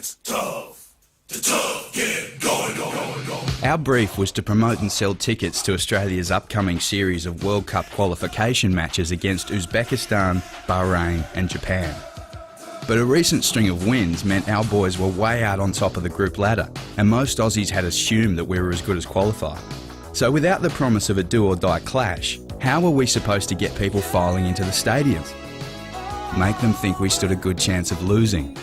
gets tough. The tough get going. Our brief was to promote and sell tickets to Australia's upcoming series of World Cup qualification matches against Uzbekistan, Bahrain and Japan. But a recent string of wins meant our boys were way out on top of the group ladder, and most Aussies had assumed that we were as good as qualified. So without the promise of a do-or-die clash, how were we supposed to get people filing into the stadiums? Make them think we stood a good chance of losing.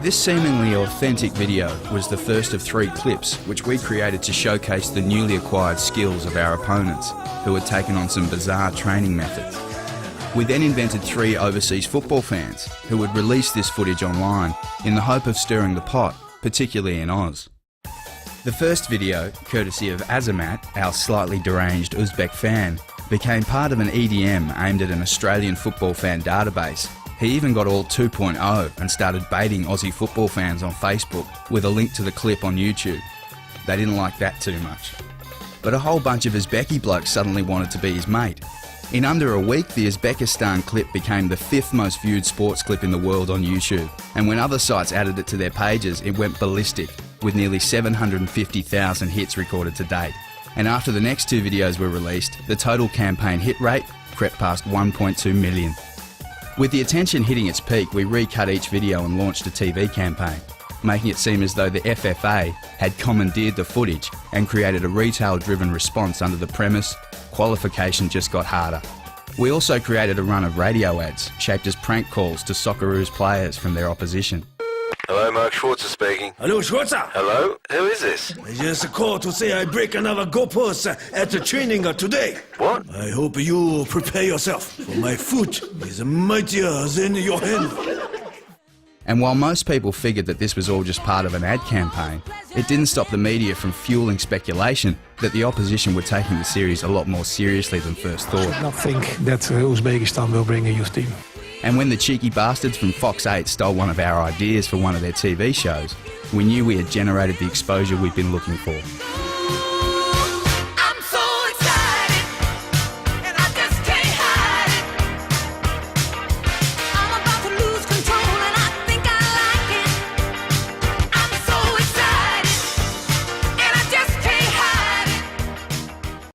This seemingly authentic video was the first of 3 clips which we created to showcase the newly acquired skills of our opponents, who had taken on some bizarre training methods. We then invented 3 overseas football fans who would release this footage online in the hope of stirring the pot, particularly in Oz. The first video, courtesy of Azamat, our slightly deranged Uzbek fan, became part of an EDM aimed at an Australian football fan database. He even got all 2.0 and started baiting Aussie football fans on Facebook with a link to the clip on YouTube. They didn't like that too much. But a whole bunch of Uzbeki blokes suddenly wanted to be his mate. In under a week, the Uzbekistan clip became the 5th most viewed sports clip in the world on YouTube. And when other sites added it to their pages, it went ballistic, with nearly 750,000 hits recorded to date. And after the next 2 videos were released, the total campaign hit rate crept past 1.2 million. With the attention hitting its peak, we recut each video and launched a TV campaign, making it seem as though the FFA had commandeered the footage and created a retail-driven response under the premise, qualification just got harder. We also created a run of radio ads, shaped as prank calls to Socceroos players from their opposition. Hello, Mark Schwarzer speaking. Hello, Schwarzer. Hello, who is this? Just a call to say I break another goalpost at the training today. What? I hope you prepare yourself, for my foot is mightier than your hand. And while most people figured that this was all just part of an ad campaign, it didn't stop the media from fueling speculation that the opposition were taking the series a lot more seriously than first thought. I don't think that Uzbekistan will bring a youth team. And when the cheeky bastards from Fox 8 stole one of our ideas for one of their TV shows, we knew we had generated the exposure we'd been looking for.